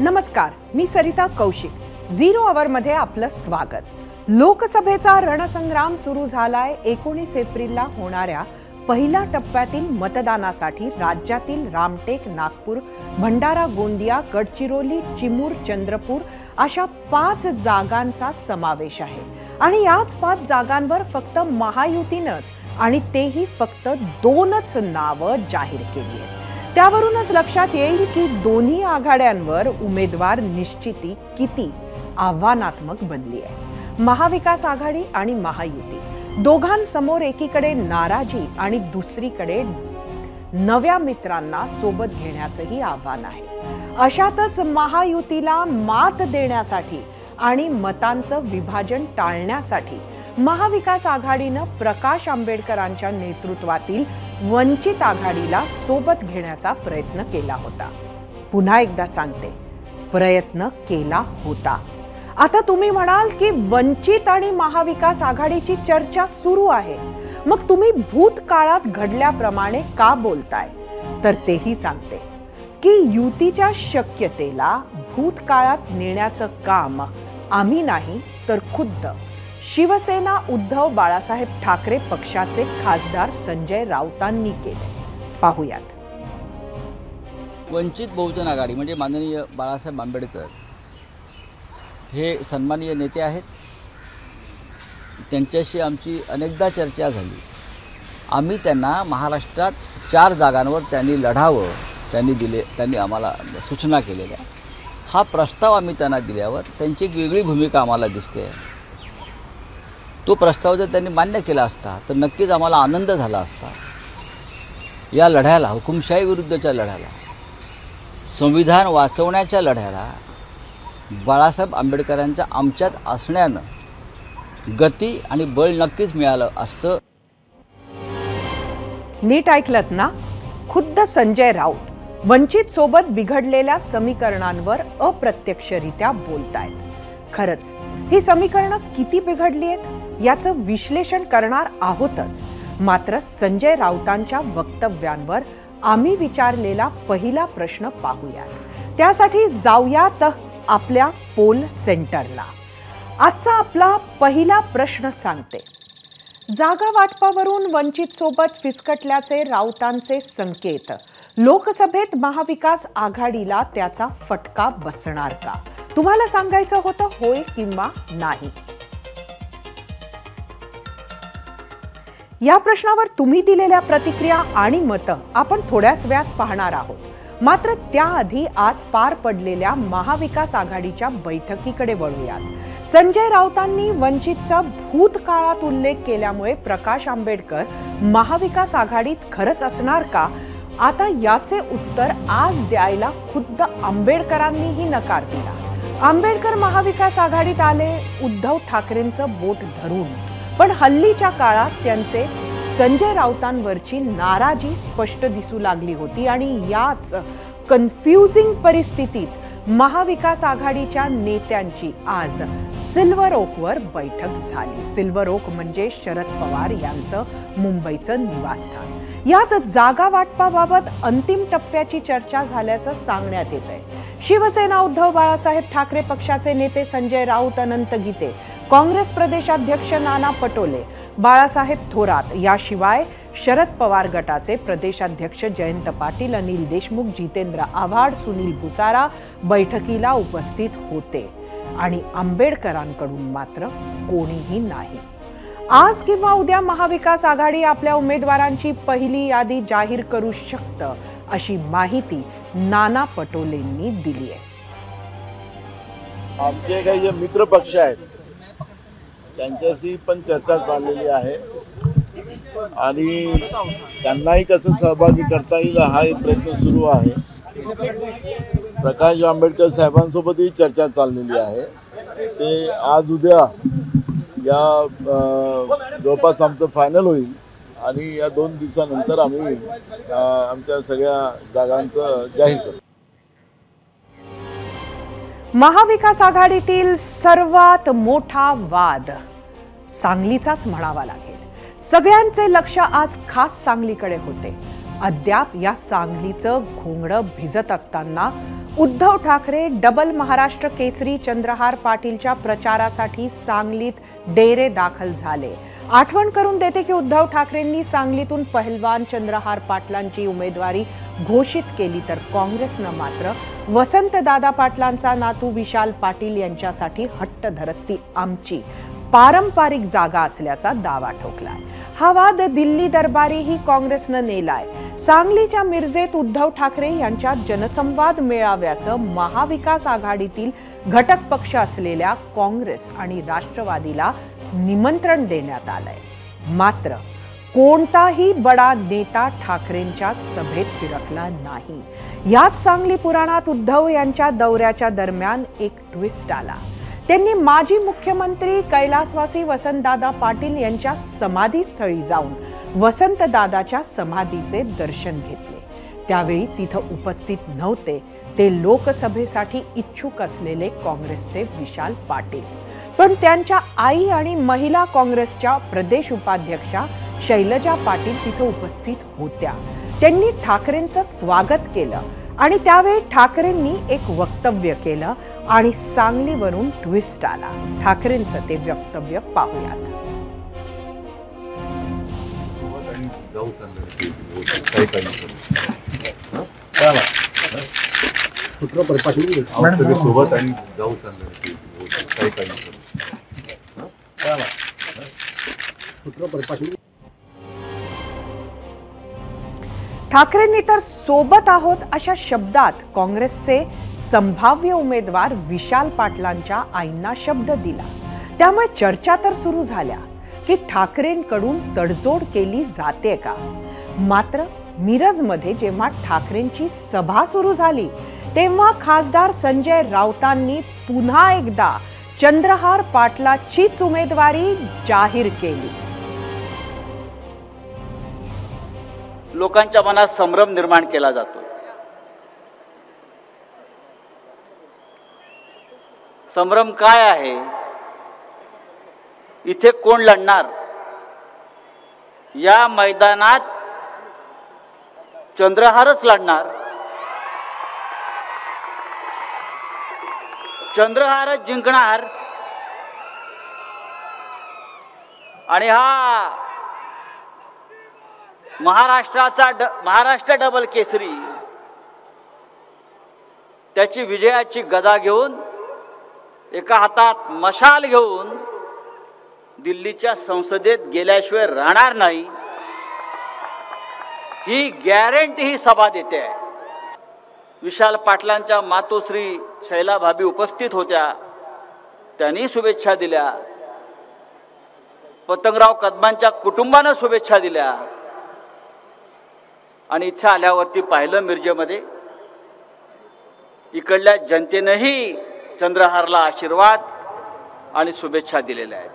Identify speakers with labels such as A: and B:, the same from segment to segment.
A: नमस्कार, मी सरिता कौशिक। झिरो आवर मध्ये आपलं स्वागत। लोकसभेचा रणसंग्राम सुरू झालाय। 19 एप्रिलला होणाऱ्या पहिल्या टप्प्यातील मतदानासाठी राज्यातील रामटेक, नागपूर, भंडारा, गोंदिया, गडचिरोली, चिमूर, चंद्रपूर अशा 5 जागांचा समावेश आहे आणि याच 5 जागांवर फक्त महायुतीनंच आणि तेही फक्त 2च नावं जाहीर केली आहेत। त्यावरूनच लक्षात येईल की दोन्ही आघाड्यांवर उमेदवार निश्चिती किती आव्हानात्मक बनली आहे। महाविकास आघाडी आणि महायुती दोघांसमोर एकीकडे नाराजी आणि दुसरीकडे नव्या मित्रांना सोबत घेण्याचंही आव्हान आहे। अशातच महायुतीला मात देण्यासाठी आणि मतांचं विभाजन टाळण्यासाठी महाविकास आघाडीनं प्रकाश आंबेडकरांच्या नेतृत्वातील वंचित आघाडीला सोबत घेण्याचा प्रयत्न केला होता। पुन्हा एकदा सांगते, प्रयत्न केला होता। आता तुम्ही म्हणाल की वंचित आणि महाविकास आघाडीची चर्चा सुरू आहे, मग तुम्ही भूतकाळात घडल्याप्रमाणे का बोलताय? तर तेही सांगते की युतीच्या शक्यतेला भूतकाळात नेण्याचं काम आम्ही नाही तर खुद्द शिवसेना उद्धव बाळासाहेब ठाकरे पक्षाचे खासदार संजय राऊतांनी केले। पाहूयात।
B: वंचित बहुजन आघाडी म्हणजे माननीय बाळासाहेब आंबेडकर हे सन्माननीय नेते आहेत। त्यांच्याशी आमची अनेकदा चर्चा झाली। आम्ही त्यांना महाराष्ट्रात 4 जागांवर त्यांनी लढावं त्यांनी आम्हाला सूचना केलेल्या। हा प्रस्ताव आम्ही त्यांना दिल्यावर त्यांची एक वेगळी भूमिका आम्हाला दिसते। तो प्रस्ताव जर त्यांनी मान्य केला असता तर नक्कीच आम्हाला आनंद झाला असता। या लढ्याला, हुकुमशाही विरुद्धच्या लढ्याला, संविधान वाचवण्याच्या लढ्याला बाळासाहेब आंबेडकरांच्या आमच्यात असण्यानं गती आणि बळ नक्कीच मिळालं असतं।
A: नीट ऐकलत ना? खुद्द संजय राऊत वंचित सोबत बिघडलेल्या समीकरणांवर अप्रत्यक्षरित्या बोलतायत। खरंच ही समीकरणं किती बिघडली आहेत याचं विश्लेषण करणार आहोतच, मात्र संजय राऊतांच्या वक्तव्यांवर आम्ही विचारलेला पहिला प्रश्न पाहूयात। त्यासाठी जाऊयात आपल्या पोल सेंटरला। आजचा आपला पहिला प्रश्न सांगते, जागा वाटपावरून वंचित सोबत फिसकटल्याचे राऊतांचे संकेत लोकसभेत महाविकास आघाडीला त्याचा फटका बसणार का? तुम्हाला सांगायचं होतं होय किंवा नाही? या प्रश्नावर तुम्ही दिलेल्या प्रतिक्रिया आणि मतं आपण थोड्याच वेळात पाहणार आहोत। मात्र त्याआधी आज पार पडलेल्या महाविकास आघाडीच्या बैठकीकडे वळूयात। संजय राऊतांनी वंचितचा भूतकाळात उल्लेख केल्यामुळे प्रकाश आंबेडकर महाविकास आघाडीत खरंच असणार का? आता याचे उत्तर आज द्यायला खुद्द आंबेडकरांनीही नकार दिला। आंबेडकर महाविकास आघाडीत आले उद्धव ठाकरेंचं बोट धरून, पण हल्लीच्या काळात त्यांचे संजय राऊतांवरची नाराजी स्पष्ट दिसू लागली होती आणि याच कन्फ्युजिंग परिस्थितीत महाविकास आघाडीच्या नेत्यांची आज सिल्वर ओकवर बैठक झाली। सिल्वर ओक म्हणजे शरद पवार यांचं मुंबईचं निवासस्थान। यात जागा वाटपाबाबत अंतिम टप्प्याची चर्चा झाल्याचं सांगण्यात येतंय। शिवसेना उद्धव बाळासाहेब ठाकरे पक्षाचे नेते संजय राऊत, अनंत गीते, काँग्रेस प्रदेशाध्यक्ष नाना पटोले, बाळासाहेब थोरात याशिवाय शरद पवार गटाचे प्रदेशाध्यक्ष जयंत पाटील, अनिल देशमुख, जितेंद्र आव्हाड, सुनील भुसारा बैठकीला उपस्थित होते आणि आंबेडकरांकडून मात्र कोणीही नाही। आज किंवा उद्या महाविकास आघाडी आपल्या उमेदवारांची पहिली यादी जाहीर करू शकतं अशी माहिती नाना पटोलेंनी दिली आहे।
C: आमचे काही जे मित्र पक्ष आहेत त्यांच्याशी पण चर्चा चाललेली आहे आणि त्यांनाही कसं सहभागी करता येईल हा एक प्रयत्न सुरू आहे। प्रकाश आंबेडकर साहेबांसोबतही चर्चा चाललेली आहे। ते आज उद्या या जवळपास आमचं फायनल होईल आणि या 2 दिवसानंतर आम्ही आमच्या सगळ्या जागांचं जाहीर करू।
A: महाविकास आघाडीतील सर्वात मोठा वाद सांगलीचाच म्हणावा लागेल। सगळ्यांचे लक्ष आज खास सांगलीकडे होते। अद्याप या सांगलीचं घोंगडं भिजत असताना उद्धव ठाकरे डबल महाराष्ट्र केसरी चंद्रहार पाटीलच्या प्रचारासाठी सांगलीत डेरे दाखल झाले. आठवण करून देते की उद्धव ठाकरेंनी सांगलीतून पहिलवान चंद्रहार पाटलांची उमेदवारी घोषित केली, तर काँग्रेसनं मात्र वसंतदादा पाटलांचा नातू विशाल पाटील यांच्यासाठी हट्ट धरत ती आमची पारंपरिक जागा असल्याचा दावा ठोकलाय. हा वाद दिल्ली दरबारीही काँग्रेसनं नेलाय. सांगलीच्या मिरजेत उद्धव ठाकरे यांच्या जनसंवाद मेळाव्याचं महाविकास आघाडीतील घटक पक्ष असलेल्या काँग्रेस आणि राष्ट्रवादीला निमंत्रण देण्यात आलंय. मात्र कोणताही बडा नेता ठाकरेंच्या सभेत फिरकला नाही. याच सांगली पुराणात उद्धव यांच्या दौऱ्याच्या दरम्यान एक ट्विस्ट आला. त्यांनी माजी मुख्यमंत्री कैलासवासी वसंतदादा पाटील यांच्या समाधीस्थळी जाऊन वसंतदादाच्या समाधीचे दर्शन घेतले. त्यावेळी तिथं उपस्थित नव्हते ते लोकसभेसाठी इच्छुक असलेले काँग्रेसचे विशाल पाटील, पण त्यांच्या आई आणि महिला काँग्रेसच्या प्रदेश उपाध्यक्षा शैलजा पाटील तिथं उपस्थित होत्या. त्यांनी ठाकरेंचं स्वागत केलं आणि त्यावेळी ठाकरेंनी एक वक्तव्य केलं आणि सांगलीवरून ट्विस्ट आला. ठाकरेंचं ते वक्तव्य पाहूयात. ठाकरेंनी तर सोबत आहोत अशा शब्दात काँग्रेसचे संभाव्य उमेदवार विशाल पाटलांच्या आईंना शब्द दिला. त्यामुळे चर्चा तर सुरू झाल्या की ठाकरेंकडून तडजोड केली जाते का. मात्र मिरजमध्ये जेव्हा ठाकरेंची सभा सुरू झाली तेव्हा खासदार संजय राऊतांनी पुन्हा एकदा चंद्रहार पाटलाचीच उमेदवारी जाहीर केली.
D: लोकांच्या मनात संभ्रम निर्माण केला जातो. संभ्रम काय आहे, इथे कोण लढणार, या मैदानात चंद्रहारच लढणार, चंद्रहारच जिंकणार. आणि हा महाराष्ट्र डबल केसरी त्याची विजयाची गदा घेऊन, एका हातात मशाल घेऊन दिल्लीच्या संसदेत गेल्याशिवाय राहणार नाही, ही गॅरंटी ही सभा देते आहे. विशाल पाटलांच्या मातोश्री शैला भाभी उपस्थित होत्या, त्यांनी शुभेच्छा दिल्या. पतंगराव कदमांच्या कुटुंबानं शुभेच्छा दिल्या. आणि इथे आल्यावरती पाहिलं मिरजेमध्ये इकडल्या जनतेनंही चंद्रहारला आशीर्वाद आणि शुभेच्छा दिलेल्या आहेत.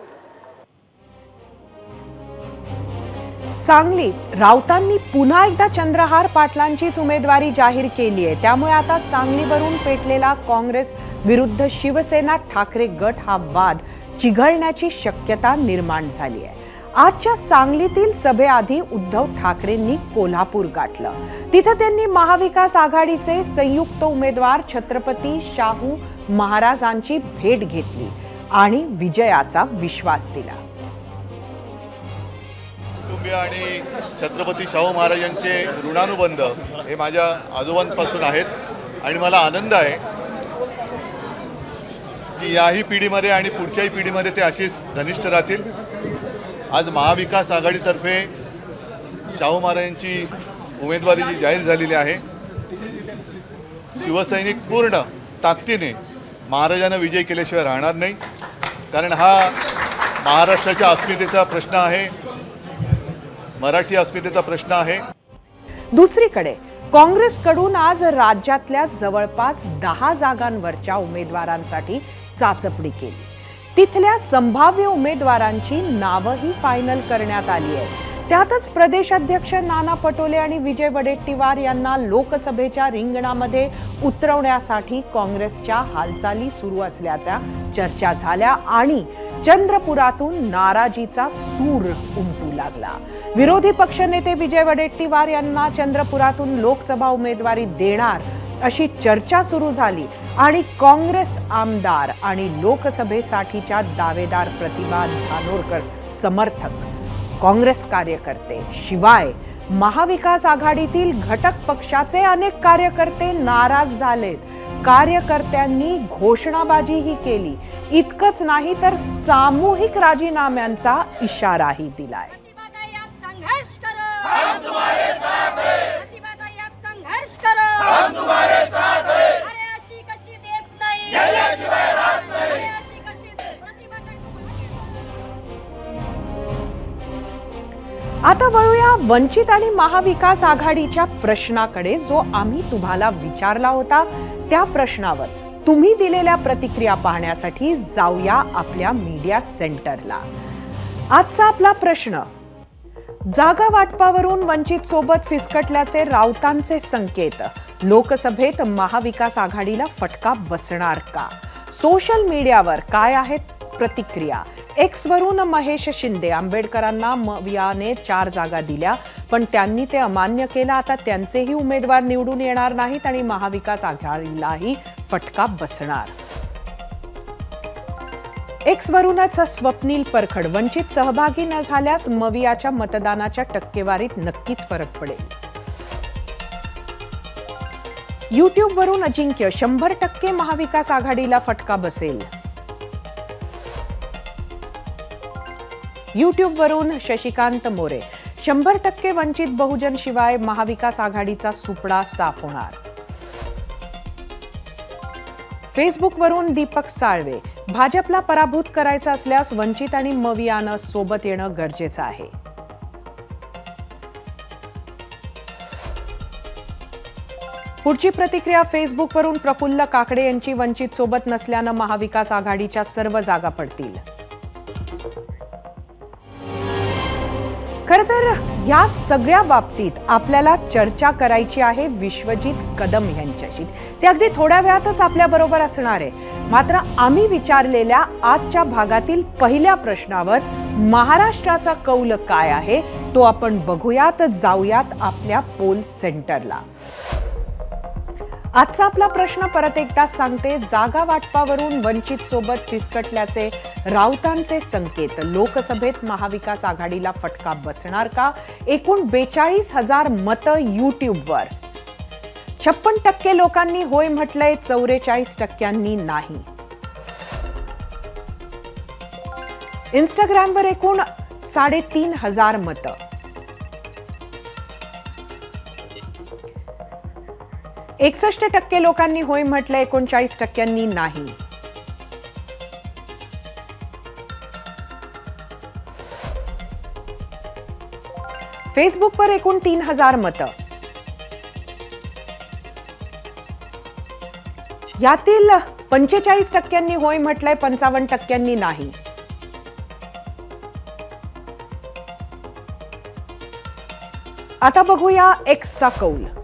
A: सांगलीत राऊतांनी पुन्हा एकदा चंद्रहार पाटलांचीच उमेदवारी जाहीर केली आहे. त्यामुळे आता सांगलीवरून पेटलेला काँग्रेस विरुद्ध शिवसेना ठाकरे गट हा वाद चिघळण्याची शक्यता निर्माण झाली आहे. आजच्या सांगलीतील सभेआधी उद्धव ठाकरेंनी कोल्हापूर गाठलं. तिथं त्यांनी महाविकास आघाडीचे संयुक्त उमेदवार छत्रपती शाहू महाराजांची भेट घेतली आणि विजयाचा विश्वास दिला.
E: कुटुंबीय आणि छत्रपती शाहू महाराजांचे ऋणानुबंध हे माझ्या आजोबांपासून आहेत आणि मला आनंद आहे की याही पिढीमध्ये आणि पुढच्याही पिढीमध्ये ते अशीच घनिष्ठ राहतील. आज महाविकास आघाडीतर्फे शाहू महाराजांची उमेदवारी जी जाहीर झालेली आहे, शिवसैनिक पूर्ण ताकदीने महाराजांना विजय केल्याशिवाय राहणार नाही. कारण हा महाराष्ट्राच्या अस्मितेचा प्रश्न आहे, मराठी अस्मितेचा प्रश्न आहे.
A: दुसरीकडे काँग्रेसकडून आज राज्यातल्या जवळपास 10 जागांवरच्या उमेदवारांसाठी चाचपणी केली. तिथल्या संभाव्य उमेदवारांची नावंही फायनल करण्यात आली आहेत. त्यातच प्रदेशाध्यक्ष नाना पटोले आणि विजय वडेट्टीवार यांना लोकसभेच्या रिंगणामध्ये उतरवण्यासाठी काँग्रेसच्या हालचाली सुरू असल्याच्या चर्चा झाल्या आणि चंद्रपुरातून नाराजीचा सूर उमटू लागला. विरोधी पक्षनेते विजय वडेट्टीवार यांना चंद्रपुरातून लोकसभा उमेदवारी देणार अशी चर्चा सुरू झाली आणि काँग्रेस आमदार आणि लोकसभेसाठीच्या दावेदार प्रतिभा धानोरकर समर्थक, काँग्रेस कार्यकर्ते, शिवाय महाविकास आघाडीतील घटक पक्षाचे अनेक कार्यकर्ते नाराज झालेत. कार्यकर्त्यांनी घोषणाबाजीही केली. इतकंच नाही तर सामूहिक राजीनाम्यांचा इशाराही दिलाय.
F: संघर्ष करो, हम तुम्हारे साथ हैं. प्रतिभाताई आप संघर्ष करो, हम तुम्हारे साथ हैं. अरे अशी कशी देत नाही, गेल्याशिवाय राहत नाही. अरे अशी कशी प्रतिभाताई
A: आता वळूया वंचित आणि महाविकास आघाडीच्या प्रश्नाकडे, जो आम्ही तुम्हाला विचारला होता. त्या प्रश्नावर तुम्ही दिलेल्या प्रतिक्रिया पाहण्यासाठी जाऊया आपल्या मीडिया सेंटरला. आजचा आपला प्रश्न: जागा वाटपावरून वंचित सोबत फिसकटल्याचे राऊतांचे संकेत, लोकसभेत महाविकास आघाडीला फटका बसणार का? सोशल मीडियावर काय आहेत प्रतिक्रिया? एक्स वरून महेश शिंदे: आंबेडकरांना मवियाने 4 जागा दिल्या, पण त्यांनी ते अमान्य केलं. आता त्यांचेही उमेदवार निवडून येणार नाहीत आणि महाविकास आघाडीलाही फटका बसणार. एक्स वरूनच स्वप्नील परखड: वंचित सहभागी न झाल्यास मवियाच्या मतदानाच्या टक्केवारीत नक्कीच फरक पडेल. युट्यूब वरून अजिंक्य: 100% महाविकास आघाडीला फटका बसेल. युट्यूब वरून शशिकांत मोरे: 100% वंचित बहुजन शिवाय महाविकास आघाडीचा सुपडा साफ होणार. फेसबुक वरून दीपक साळवे: भाजपला पराभूत करायचं असल्यास वंचित आणि मवियानं सोबत येणं गरजेचं आहे. पुढची प्रतिक्रिया फेसबुक वरून प्रफुल्ल काकडे यांची: वंचित सोबत नसल्यानं महाविकास आघाडीच्या सर्व जागा पडतील. खरं तर या सगळ्या बाबतीत आपल्याला चर्चा करायची आहे विश्वजित कदम यांच्याशी. ते अगदी थोड्या वेळातच आपल्या बरोबर असणार आहे. मात्र आम्ही विचारलेल्या आजच्या भागातील पहिल्या प्रश्नावर महाराष्ट्राचा कौल काय आहे तो आपण बघूयात. जाऊयात आपल्या पोल सेंटरला. आजचा आपला प्रश्न परत एकदा सांगते: जागा वाटपावरून वंचित सोबत फिसकटल्याचे राऊतांचे संकेत, लोकसभेत महाविकास आघाडीला फटका बसणार का? एकूण 42,000 मतं युट्यूबवर. 56% लोकांनी होय म्हटलंय, 44% नाही. इंस्टाग्रामवर एकूण 3,500 मतं. 61% लोकांनी होय म्हटलंय, 39% नाही. फेसबुकवर एकूण 3,000 मतं. यातील 45% होय म्हटलंय, 55% नाही. आता बघूया एक्सचा कौल. -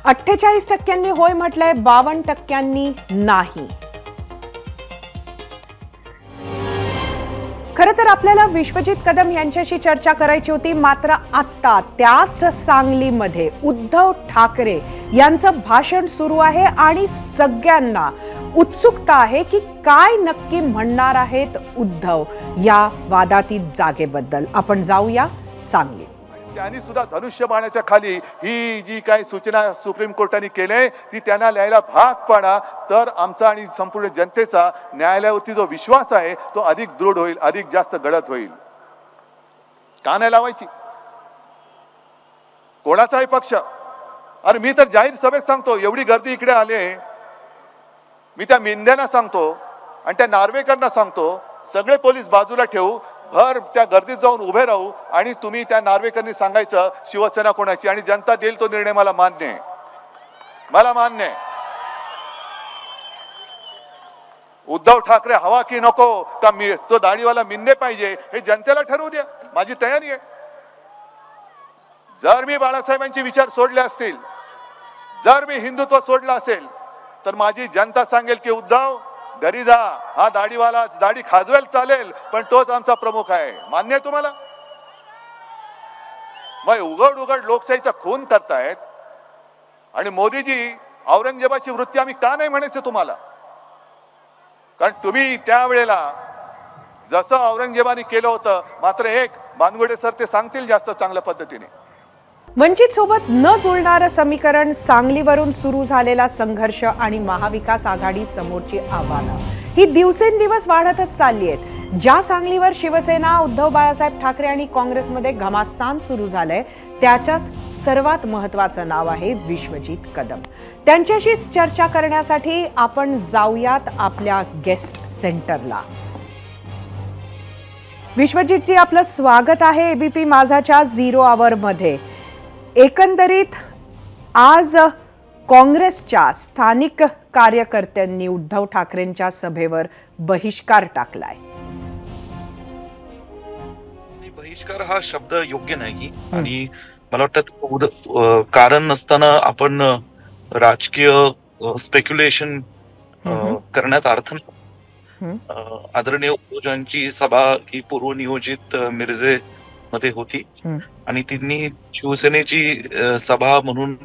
A: 48% होय म्हटलंय, 52% नाही. खरं तर आपल्याला विश्वजित कदम यांच्याशी चर्चा करायची होती, मात्र आता त्याच सांगलीमध्ये उद्धव ठाकरे यांचं भाषण सुरू आहे आणि सगळ्यांना उत्सुकता आहे की काय नक्की म्हणणार आहेत उद्धव या वादातीत जागेबद्दल. आपण जाऊया सांगली.
E: त्यांनी सुद्धा धनुष्यबाणाच्या खाली ही जी काही सूचना सुप्रीम कोर्टाने केली ती त्यांना न्यायला भाग पाडा, तर आमचा आणि संपूर्ण जनतेचा न्यायालयावरती जो विश्वास आहे तो अधिक दृढ होईल, अधिक जास्त गडद होईल. का नाही लावायची कोणाचाही पक्ष? अरे मी तर जाहीर सभेत सांगतो, एवढी गर्दी इकडे आले, मी त्या मेंढ्यांना सांगतो आणि त्या नार्वेकरांना सांगतो, सगळे पोलीस बाजूला ठेवू, भर त्या गर्दीत जाऊन उभे राहू आणि तुम्ही त्या नार्वेकरांनी सांगायचं शिवसेना कोणाची, आणि जनता देईल तो निर्णय. मला मान्य आहे, मला मान्य आहे. उद्धव ठाकरे हवा की नको, का तो दाढीवाला मिन्ने पाहिजे हे जनतेला ठरवू द्या, माझी तयारी आहे. जर मी बाळासाहेबांचे विचार सोडले असतील, जर मी हिंदुत्व सोडलं असेल, तर माझी जनता सांगेल की उद्धव घरी जा, हा दाढीवाला दाढी खाजवेल चालेल, पण तोच आमचा प्रमुख आहे. मान्य आहे तुम्हाला? मग उघड उघड लोकशाहीचा खून करतायत. आणि मोदीजी औरंगजेबाची वृत्ती आम्ही का नाही म्हणायचं तुम्हाला? कारण तुम्ही त्यावेळेला जसं औरंगजेबाने केलं होतं, मात्र एक बानगुडे सर ते सांगतील जास्त चांगल्या पद्धतीने.
A: वंचित सोबत न जुळणारं समीकरण, सांगलीवरून सुरू झालेला संघर्ष आणि महाविकास आघाडी समोरची आव्हानं ही दिवसेंदिवस वाढतच चालली आहेत. ज्या सांगलीवर शिवसेना, उद्धव बाळासाहेब ठाकरे आणि काँग्रेसमध्ये घमासान सुरू झालंय, त्याच्यात सर्वात महत्वाचं नाव आहे विश्वजित कदम. त्यांच्याशीच चर्चा करण्यासाठी आपण जाऊयात आपल्या गेस्ट सेंटरला. विश्वजितजी, आपलं स्वागत आहे एबीपी माझाच्या झिरो आवरमध्ये. एकंदरीत आज काँग्रेसच्या स्थानिक कार्यकर्त्यांनी उद्धव ठाकरेंच्या सभेवर बहिष्कार टाकलाय.
G: बहिष्कार हा शब्द योग्य नाही आणि मला वाटतं कारण नसताना आपण राजकीय स्पेक्युलेशन करण्यात अर्थ नाही. आदरणीय उद्धवजींची सभा ही पूर्वनियोजित मिरजे मध्ये होती आणि त्यांनी शिवसेनेची सभा म्हणून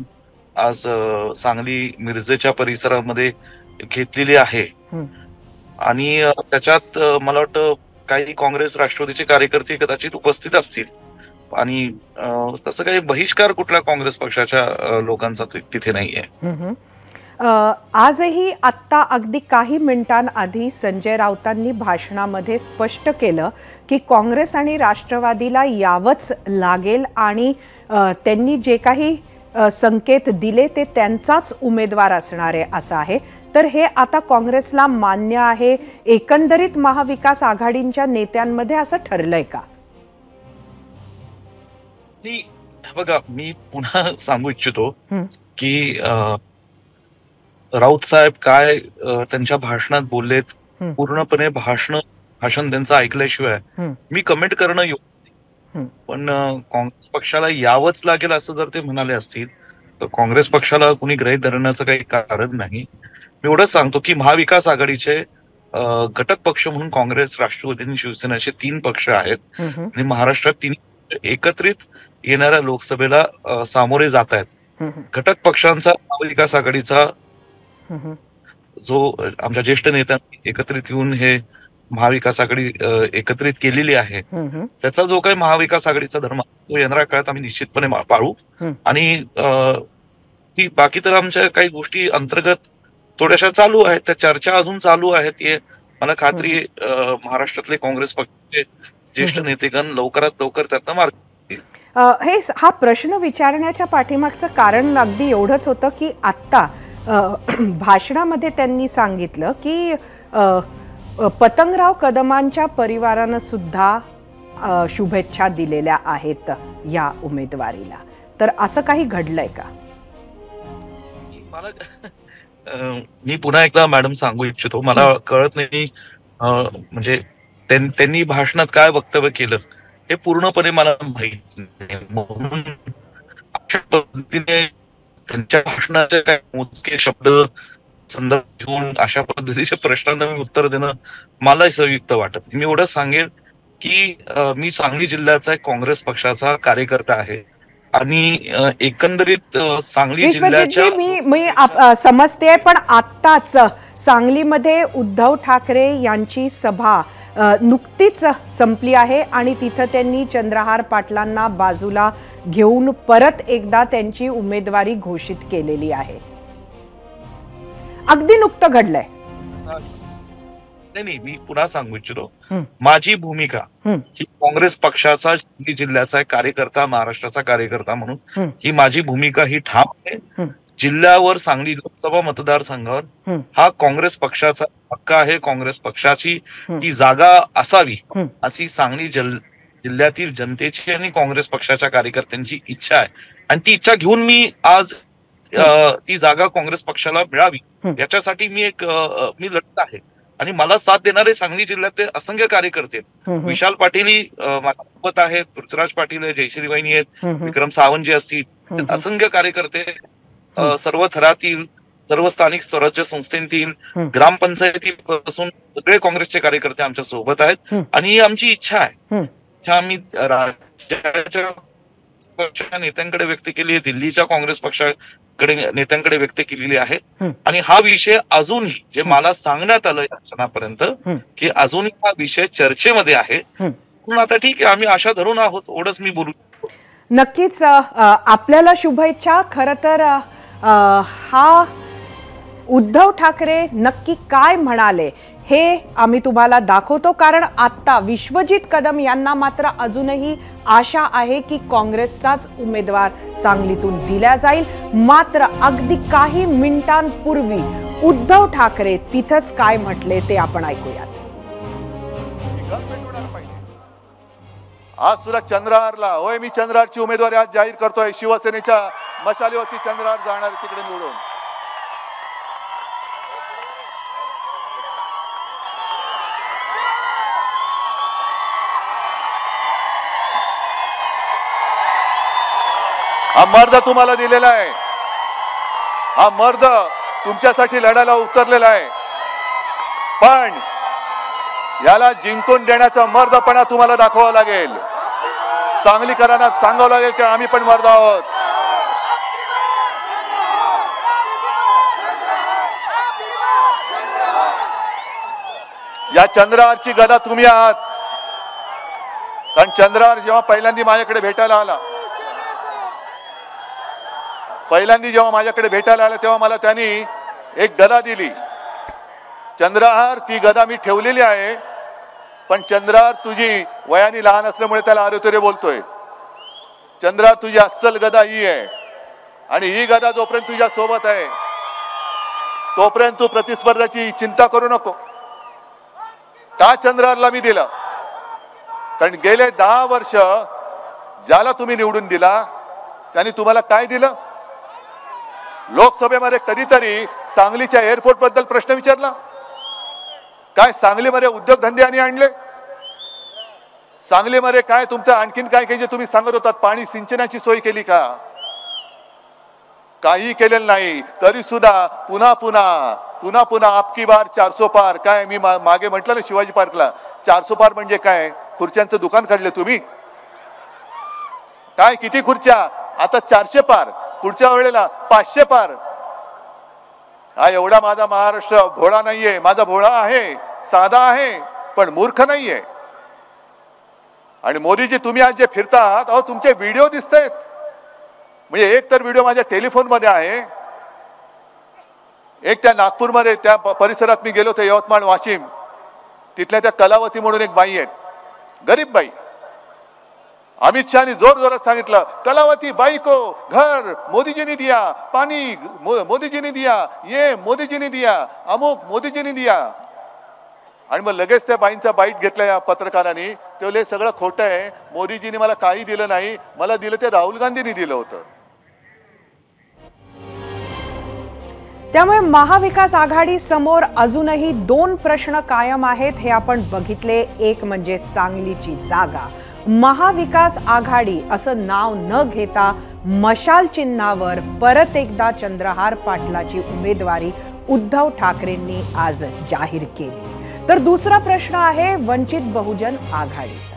G: आज सांगली मिरजेच्या परिसरामध्ये घेतलेली आहे. आणि त्याच्यात मला वाटतं काही काँग्रेस राष्ट्रवादीचे कार्यकर्ते कदाचित उपस्थित असतील आणि तसं काही बहिष्कार कुठल्या काँग्रेस पक्षाच्या लोकांचा तिथे नाहीये.
A: आजही आत्ता अगदी काही मिनिटांआधी संजय राऊतांनी भाषणामध्ये स्पष्ट केलं की काँग्रेस आणि राष्ट्रवादीला यावंच लागेल आणि त्यांनी जे काही संकेत दिले ते त्यांचाच उमेदवार असणार आहे असं आहे. तर हे आता काँग्रेसला मान्य आहे? एकंदरीत महाविकास आघाडीच्या नेत्यांमध्ये असं ठरलंय का?
G: बघा, मी पुन्हा सांगू इच्छितो की राऊत साहेब काय त्यांच्या भाषणात बोललेत, पूर्णपणे भाषण त्यांचं ऐकल्याशिवाय मी कमेंट करणं योग्य नाही. पण काँग्रेस पक्षाला यावंच लागेल असं जर ते म्हणाले असतील तर काँग्रेस पक्षाला कुणी गृहीत धरण्याचं काही कारण नाही. मी एवढंच सांगतो की महाविकास आघाडीचे घटक पक्ष म्हणून काँग्रेस, राष्ट्रवादी आणि शिवसेना असे 3 पक्ष आहेत आणि महाराष्ट्रात 3 एकत्रित येणाऱ्या लोकसभेला सामोरे जात आहेत. घटक पक्षांचा महाविकास आघाडीचा जो आमच्या ज्येष्ठ नेत्यांनी एकत्रित येऊन हे महाविकास आघाडी एकत्रित केलेली आहे, त्याचा जो काही महाविकास आघाडीचा धर्म तो येणाऱ्या काळात आम्ही निश्चितपणे पाळू. आणि ती बाकी तर आमच्या काही गोष्टी अंतर्गत थोड्याशा चालू आहेत, त्या चर्चा अजून चालू आहेत. हे मला खात्री महाराष्ट्रातले काँग्रेस पक्षाचे ज्येष्ठ नेतेगण लवकरात लवकर त्यातनं मार्ग.
A: हा प्रश्न विचारण्याच्या पाठीमागचं कारण अगदी एवढंच होतं की आत्ता भाषणामध्ये त्यांनी सांगितलं की पतंगराव कदमांच्या परिवारानं सुद्धा शुभेच्छा दिलेल्या आहेत या उमेदवारीला. तर असं काही घडलंय का?
G: मी पुन्हा एकदा मॅडम सांगू इच्छितो, मला कळत नाही म्हणजे त्यांनी भाषणात काय वक्तव्य केलं हे पूर्णपणे मला माहित नाही, म्हणून अशा पद्धतीने त्यांच्या भाषणाचे काय मोजके शब्द संदर्भ घेऊन अशा पद्धतीच्या प्रश्नांना मी उत्तर देणं मला संयुक्त वाटत. मी एवढं सांगेन की मी सांगली जिल्ह्याचा एक काँग्रेस पक्षाचा कार्यकर्ता आहे आणि एकंदरीत सांगली जिल्ह्याच्या
A: मी समजते, पण आत्ताच सांगलीमध्ये उद्धव ठाकरे यांची सभा नुकतीच संपली आहे आणि तिथं त्यांनी चंद्रहार पाटलांना बाजूला घेऊन परत एकदा त्यांची उमेदवारी घोषित केलेली आहे. अगदी नुकतं घडलंय.
G: नाही, मी पुन्हा सांगू इच्छितो, माझी भूमिका ही काँग्रेस पक्षाचा जिल्ह्याचा एक कार्यकर्ता, महाराष्ट्राचा कार्यकर्ता म्हणून ही माझी भूमिका ही ठाम आहे. जिल्ह्यावर सांगली लोकसभा मतदारसंघावर हा काँग्रेस पक्षाचा हक्क आहे. काँग्रेस पक्षाची ती जागा असावी अशी सांगली जिल्ह्यातील जनतेची आणि काँग्रेस पक्षाच्या कार्यकर्त्यांची इच्छा आहे आणि ती इच्छा घेऊन मी आज ती जागा काँग्रेस पक्षाला मिळावी याच्यासाठी मी लढत आहे. आणि मला साथ देणारे सांगली जिल्ह्यातले असंख्य कार्यकर्ते आहेत. विशाल पाटील माझ्यासोबत आहेत, पृथ्वीराज पाटील आहेत, जयश्री वहिनी आहेत, विक्रम सावंत जे असतील, असंख्य कार्यकर्ते सर्व थरातील सर्व स्थानिक स्वराज्य संस्थेतील ग्रामपंचायतीपासून सगळे काँग्रेसचे कार्यकर्ते आमच्या सोबत आहेत आणि ही आमची इच्छा आहे. आम्ही राज्याच्या पक्षाच्या नेत्यांकडे व्यक्त केली आहे, दिल्लीच्या काँग्रेस पक्षाकडे नेत्यांकडे व्यक्त केलेली आहे. आणि हा विषय अजूनही जे मला सांगण्यात आलं या क्षणापर्यंत की अजूनही हा विषय चर्चेमध्ये आहे. म्हणून आता ठीक आहे, आम्ही आशा धरून आहोत, एवढंच मी बोलू.
A: नक्कीच आपल्याला शुभेच्छा. खरं तर हा उद्धव ठाकरे नक्की काय म्हणाले हे आम्ही तुम्हाला दाखवतो, कारण आता विश्वजित कदम यांना मात्र अजूनही आशा आहे की काँग्रेसचाच उमेदवार सांगलीतून दिला जाईल. मात्र अगदी काही मिनिटांपूर्वी उद्धव ठाकरे तिथंच काय म्हटले ते आपण ऐकूयात.
E: आज सुद्धा चंद्रहारला, होय मी चंद्रहारची उमेदवारी आज जाहीर करतोय. शिवसेनेच्या मशालीवरती चंद्रहार जाणार तिकडे निवडून. हा मर्द तुम्हाला दिलेला आहे, हा मर्द तुमच्यासाठी लढायला उतरलेला आहे. पण याला जिंकून देण्याचा मर्दपणा तुम्हाला दाखवावा लागेल. सांगलीकरांना सांगावं लागेल की आम्ही पण मर्द आहोत. या चंद्रहारची गदा तुम्ही आहात. कारण चंद्रहार जेव्हा पहिल्यांदा माझ्याकडे भेटायला आला तेव्हा मला त्यांनी एक गदा दिली. चंद्रहार ती गदा मी ठेवलेली आहे, पण चंद्रहार तुझी वयाने लहान असल्यामुळे त्याला अरेतुरे बोलतोय. चंद्रहार तुझी अस्सल गदा ही आहे आणि ही गदा जोपर्यंत तुझ्या सोबत आहे तोपर्यंत तू प्रतिस्पर्धाची चिंता करू नको. का चंद्रहारला मी दिलं? कारण गेले 10 वर्ष ज्याला तुम्ही निवडून दिला त्यांनी तुम्हाला काय दिलं? लोकसभेमध्ये कधीतरी सांगलीच्या एअरपोर्ट बद्दल प्रश्न विचारला? काय सांगलीमध्ये उद्योगधंदे आणि आणले? सांगलीमध्ये काय तुमचं आणखीन काय जे तुम्ही सांगत होतात, पाणी सिंचनाची सोय केली का? काही केलेलं नाही. तरी सुद्धा पुन्हा पुन्हा आपकी बार 400 पार. काय मी मागे म्हटलं ना शिवाजी पार्कला 400 पार म्हणजे काय? खुर्च्यांचं दुकान काढले तुम्ही. काय किती खुर्च्या? आता 400 पार, पुढच्या वेळेला 500 पार. हा एवढा माझा महाराष्ट्र भोळा नाहीये. माझा भोळा आहे, साधा आहे, पण मूर्ख नाहीये. आणि मोदीजी तुम्ही आज जे फिरतात, अहो तुमचे व्हिडिओ दिसतायत. म्हणजे एक तर व्हिडिओ माझ्या टेलिफोन मध्ये आहे, एक त्या नागपूरमध्ये त्या परिसरात मी गेलो होतो, यवतमाळ वाशिम, तिथल्या त्या कलावती म्हणून एक बाई आहेत, गरीब बाई. अमित शहानी जोर जोरात सांगितलं, कलावती बाई को घर मोदी ने दिया, पानी मोदी ने दिया, ये मोदी ने दिया, अमुक मोदी ने दिया. आणि मग लगेच त्या बाईंचा बाईट घेतला या पत्रकारांनी. ते बोलले सगळं खोटं आहे, मोदीजींनी मला काही दिलं नाही, मला दिलं ते राहुल गांधींनी दिलं होतं.
A: त्यामुळे महाविकास आघाडी समोर अजूनही 2 प्रश्न कायम आहेत हे आपण बघितले. एक म्हणजे सांगलीची जागा. महाविकास आघाडी असं नाव न घेता मशाल चिन्हावर परत एकदा चंद्रहार पाटलाची उमेदवारी उद्धव ठाकरेंनी आज जाहीर केली. तर दुसरा प्रश्न आहे वंचित बहुजन आघाडीचा.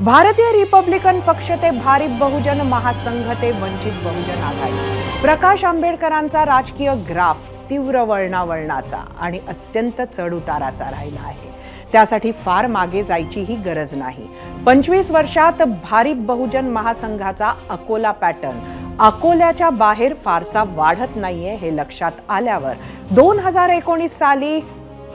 A: भारतीय रिपब्लिकन पक्ष ते भारिप बहुजन महासंघ ते वंचित बहुजन आघाडी. प्रकाश आंबेडकरांचा राजकीय ग्राफ तीव्र वळणावळणाचा आणि अत्यंत चढउताराचा राहिला आहे. त्यासाठी फार मागे जायचीही गरज नाही. 25 वर्षात भारिप बहुजन महासंघाचा अकोला पॅटर्न अकोल्याच्या बाहेर फारसा वाढत नाहीये हे लक्षात आल्यावर 2019 साली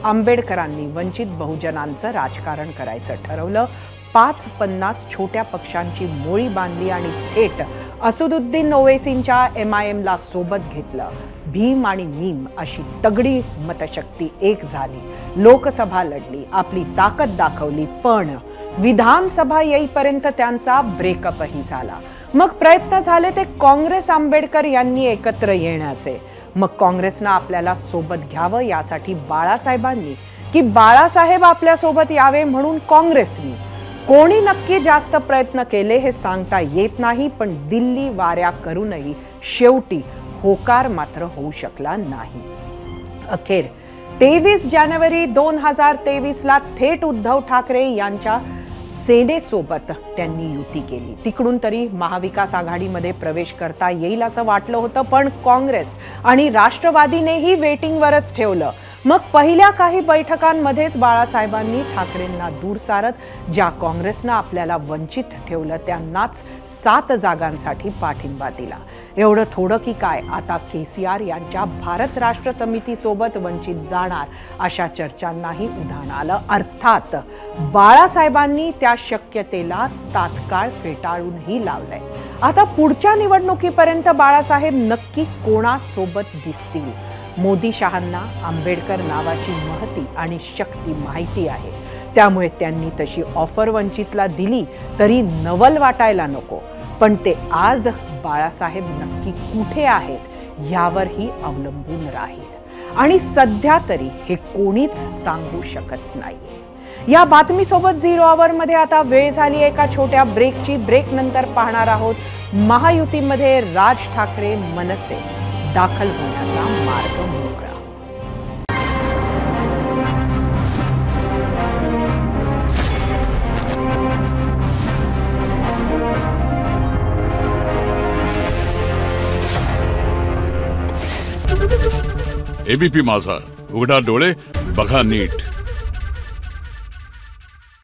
A: आंबेडकरांनी वंचित बहुजनांचं राजकारण करायचं ठरवलं. 5-50 छोट्या पक्षांची मोळी बांधली आणि थेट असदुद्दीन ओवैसींच्या MIMला सोबत घेतलं. भीम आणि मीम अशी तगडी मतशक्ती एक झाली. लोकसभा लढली, आपली ताकद दाखवली, पण विधानसभा येईपर्यंत त्यांचा ब्रेकअपही झाला. मग प्रयत्न झाले ते काँग्रेस आंबेडकर यांनी एकत्र येण्याचे. मग काँग्रेसनं आपल्याला सोबत घ्यावं यासाठी बाळासाहेबांनी की बाळासाहेब आपल्या सोबत यावे म्हणून काँग्रेसनी. कोणी नक्की जास्त प्रयत्न केले हे सांगता येत नाही, पण दिल्ली वाऱ्या करूनही शेवटी होकार मात्र होऊ शकला नाही. अखेर 23 जानेवारी 2023ला थेट उद्धव ठाकरे यांच्या सेनेसोबत त्यांनी युती केली. तिकडून तरी महाविकास आघाडीमध्ये प्रवेश करता येईल असं वाटलं होतं, पण काँग्रेस आणि राष्ट्रवादीनेही वेटिंगवरच ठेवलं. मग पहिल्या काही बैठकांमध्येच बाळासाहेबांनी ठाकरेंना दूर सारत ज्या काँग्रेसनं आपल्याला वंचित ठेवलं त्यांनाच 7 जागांसाठी पाठिंबा दिला. एवढं थोडं की काय, आता केसीआर यांच्या भारत राष्ट्र समितीसोबत वंचित जाणार अशा चर्चांनाही उधाण आलं. अर्थात बाळासाहेबांनी त्या शक्यतेला तात्काळ फेटाळूनही लावलंय. आता पुढच्या निवडणुकीपर्यंत बाळासाहेब नक्की कोणासोबत दिसतील? मोदी शहांना आंबेडकर नावाची महती आणि शक्ती माहिती आहे, त्यामुळे त्यांनी तशी ऑफर वंचितला दिली तरी नवल वाटायला नको. पण ते आज बाळासाहेब नक्की कुठे आहेत यावरही अवलंबून राहील आणि सध्या तरी हे कोणीच सांगू शकत नाही. या बातमीसोबत 0 आवरमध्ये आता वेळ झाली एका छोट्या ब्रेकची. ब्रेक नंतर पाहणार आहोत महायुतीमध्ये राज ठाकरे मनसे दाखल होण्याचा मार्ग मोकळा.
H: एबीपी माझा, उघडा डोळे बघा नीट.